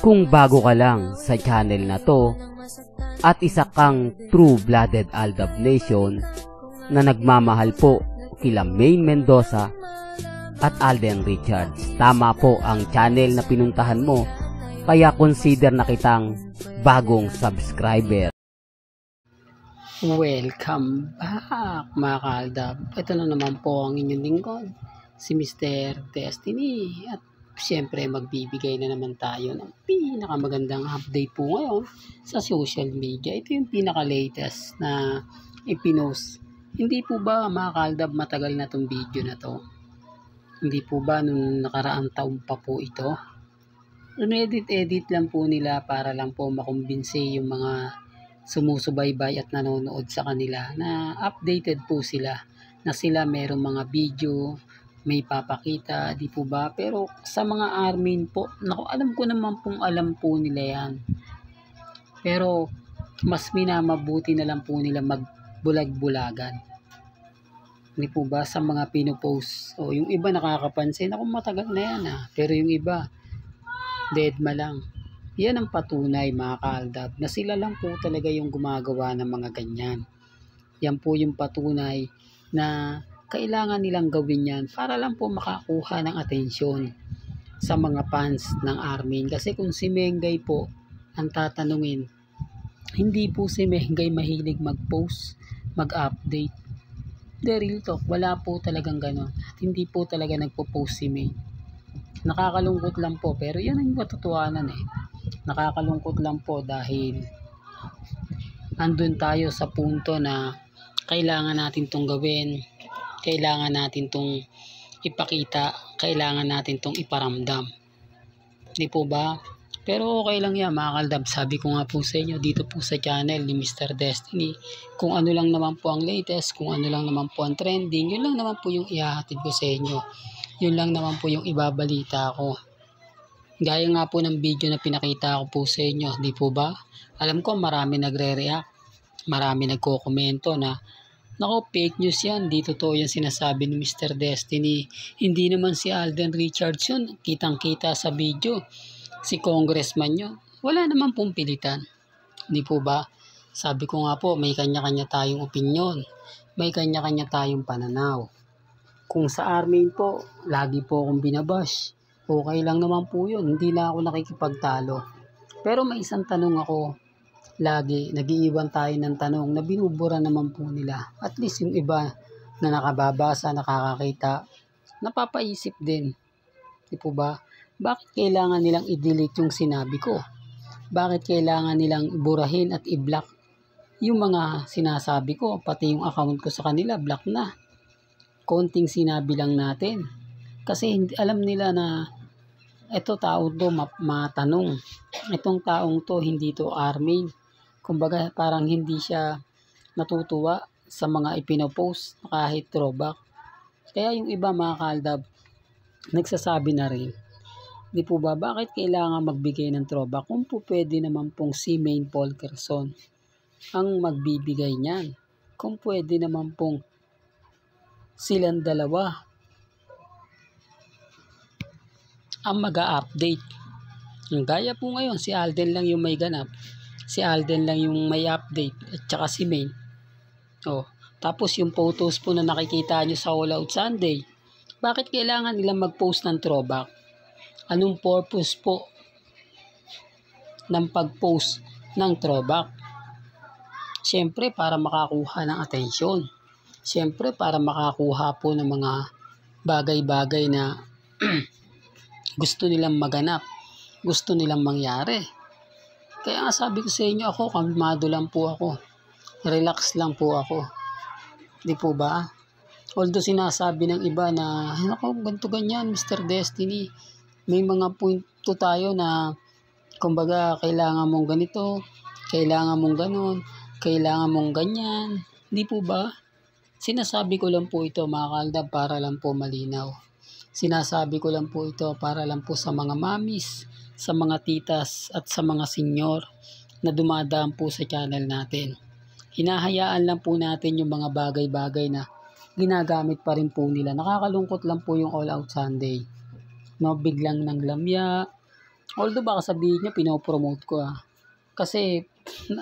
Kung bago ka lang sa channel na to at isa kang true-blooded Aldab Nation na nagmamahal po kila Maine Mendoza at Alden Richards, tama po ang channel na pinuntahan mo, kaya consider na kitang bagong subscriber. Welcome back mga kaaldab. Ito na naman po ang inyong lingkod, si Mr. Destiny. At siyempre magbibigay na naman tayo ng pinakamagandang update po ngayon sa social media. Ito yung pinaka-latest na ipinost. Hindi po ba mga kaaldab matagal na itong video na to? Hindi po ba nung nakaraang taon pa po ito? Edit lang po nila para lang po makumbinsi yung mga sumusubaybay at nanonood sa kanila na updated po sila na sila merong mga video, may papakita, di po ba? Pero sa mga armin po, naku, alam ko naman pong alam po nila yan. Pero mas minamabuti na lang po nila magbulag-bulagan. Di po ba? Sa mga pinopost. O yung iba nakakapansin, ako matagal na yan Pero yung iba, deadma lang. Yan ang patunay mga kaaldab na sila lang po talaga yung gumagawa ng mga ganyan. Yan po yung patunay na kailangan nilang gawin yan para lang po makakuha ng atensyon sa mga fans ng Armin. Kasi kung si Mengay po ang tatanungin, hindi po si Mengay mahilig mag-post, mag-update. The real talk, wala po talagang ganon. At hindi po talaga nagpo-post si Meng. Nakakalungkot lang po, pero yan ang katotohanan Nakakalungkot lang po dahil andun tayo sa punto na kailangan natin tong gawin, kailangan natin tong ipakita, kailangan natin tong iparamdam. Di po ba? Pero okay lang yan mga kaaldab. Sabi ko nga po sa inyo dito po sa channel ni Mr. Destiny, kung ano lang naman po ang latest, kung ano lang naman po ang trending, yun lang naman po yung ihahatid ko sa inyo. Yun lang naman po yung ibabalita ko. Gaya nga po ng video na pinakita ko po sa inyo, di po ba? Alam ko marami nagre-react, marami nagko-komento na, nako, fake news yan, di totoo yung sinasabi ni Mr. Destiny. Hindi naman si Alden Richards yun, kitang-kita sa video. Si congressman yun, wala naman pong pilitan. Di po ba? Sabi ko nga po, may kanya-kanya tayong opinyon, may kanya-kanya tayong pananaw. Kung sa Armin po, lagi po akong binabash. Okay lang naman po yun, hindi na ako nakikipagtalo. Pero may isang tanong ako, lagi nag-iiwan tayo ng tanong na binubura naman po nila. At least yung iba na nakababasa, nakakakita, napapaisip din. Di po ba? Bakit kailangan nilang i-delete yung sinabi ko? Bakit kailangan nilang iburahin at i-block yung mga sinasabi ko? Pati yung account ko sa kanila, block na. Konting sinabi lang natin. Kasi alam nila na ito tao to matanong. Itong taong to hindi to Armin. Kumbaga parang hindi siya natutuwa sa mga ipinopost kahit throwback. Kaya yung iba mga kaaldab nagsasabi na rin, di po ba bakit kailangan magbigay ng throwback kung po pwede naman pong si Maine Polkerson ang magbibigay niyan? Kung pwede naman pong silang dalawa ang mag-a-update. Gaya po ngayon, si Alden lang yung may ganap. Si Alden lang yung may update at saka si Maine. Tapos yung photos po na nakikita nyo sa All Out Sunday, bakit kailangan nilang mag-post ng throwback? Anong purpose po ng pag-post ng throwback? Siyempre para makakuha ng atensyon. Siyempre para makakuha po ng mga bagay-bagay na gusto nilang maganap, gusto nilang mangyari. Kaya nga sabi ko sa inyo, ako kalmado lang po ako, relax lang po ako. Di po ba? Although sinasabi ng iba na, ako ganito ganyan Mr. Destiny, may mga punto tayo na kumbaga kailangan mong ganito, kailangan mong ganon, kailangan mong ganyan. Di po ba? Sinasabi ko lang po ito mga kaaldab para lang po malinaw. Sinasabi ko lang po ito para lang po sa mga mamis, sa mga titas at sa mga senyor na dumadaan po sa channel natin. Hinahayaan lang po natin yung mga bagay-bagay na ginagamit pa rin po nila. Nakakalungkot lang po yung All Out Sunday. No, biglang nang lamya, Although baka sabihin niya pinopromote ko Kasi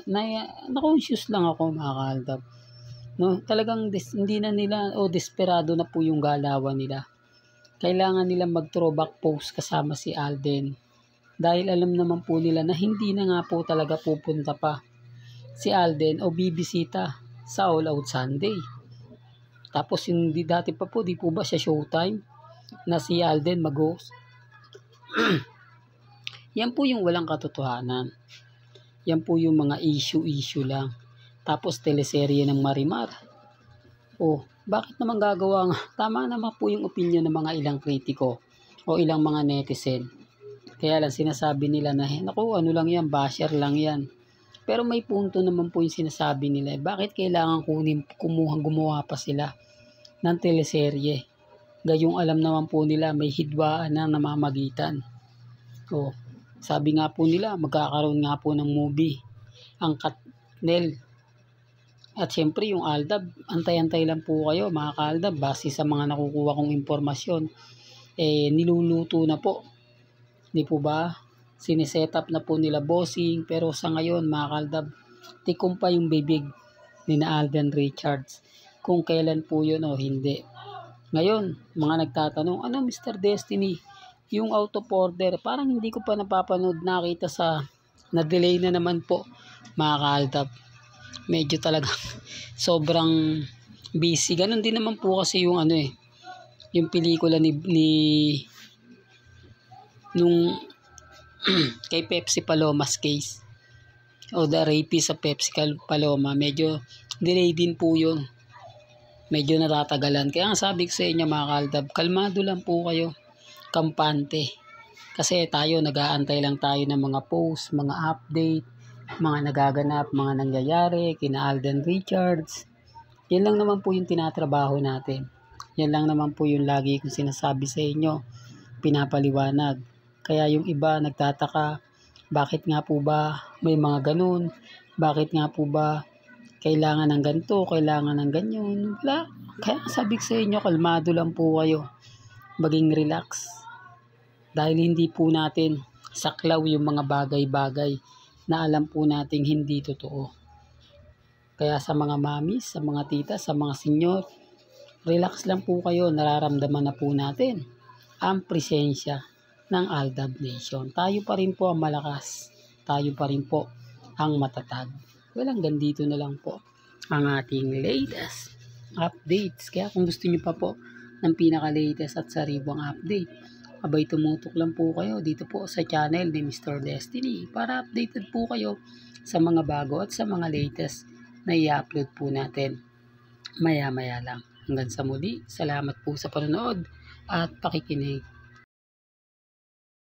na-conscious lang ako mga kaaldab. No, talagang hindi na nila desperado na po yung galawan nila. Kailangan nila mag-throwback post kasama si Alden. Dahil alam naman po nila na hindi na nga po talaga pupunta pa si Alden o bibisita sa All Out Sunday. Tapos hindi dati pa po, di po ba siya Showtime na si Alden mag-host? Yan po yung walang katotohanan. Yan po yung mga issue lang. Tapos teleserye ng Marimar. Bakit naman gagawa nga? Tama naman po yung opinion ng mga ilang kritiko o ilang mga netizen. Kaya lang sinasabi nila na, naku, ano lang yan, basher lang yan. Pero may punto naman po yung sinasabi nila. Bakit kailangan gumawa pa sila ng teleserye? Gayong alam naman po nila may hidwaan na namamagitan. Sabi nga po nila, magkakaroon nga po ng movie ang Katnel. At syempre yung Aldab, antay-antay lang po kayo mga kaaldab, base sa mga nakukuha kong impormasyon. Niluluto na po. Di po ba? Sineset up na po nila bossing, pero sa ngayon mga kaaldab, tikom pa yung bibig ni na Alden Richards kung kailan po yun o hindi. Ngayon, mga nagtatanong, ano Mr. Destiny? Yung out of order, parang hindi ko pa napapanood, nakita sa na-delay na naman po mga kaaldab. Medyo talaga sobrang busy. Ganon din naman po kasi yung yung pelikula nung kay Pepsi Paloma's case o The Rapist sa Pepsi Paloma. Medyo delay din po yun. Medyo natatagalan. Kaya ang sabi ko sa inyo mga kaaldab, kalmado lang po kayo. Kampante. Kasi tayo, nag-aantay lang tayo ng mga post, mga update, mga nagaganap, mga nangyayari, kina Alden Richards. Yan lang naman po yung tinatrabaho natin. Yan lang naman po yung lagi kong sinasabi sa inyo, pinapaliwanag. Kaya yung iba nagtataka, bakit nga po ba may mga ganun? Bakit nga po ba kailangan ng ganito, kailangan ng ganyan? Wala. Kaya sabi ko sa inyo, kalmado lang po kayo. Maging relax. Dahil hindi po natin saklaw yung mga bagay-bagay na alam po nating hindi totoo. Kaya sa mga mami, sa mga tita, sa mga senyor, relax lang po kayo. Nararamdaman na po natin ang presensya ng Aldab Nation. Tayo pa rin po ang malakas. Tayo pa rin po ang matatag. Hanggang dito na lang po ang ating latest updates. Kaya kung gusto niyo pa po ng pinaka-latest at sariwang update, abay tumutok lang po kayo dito po sa channel ni Mr. Destiny para updated po kayo sa mga bago at sa mga latest na i-upload po natin maya-maya lang. Hanggang sa muli, salamat po sa panonood at pakikinig.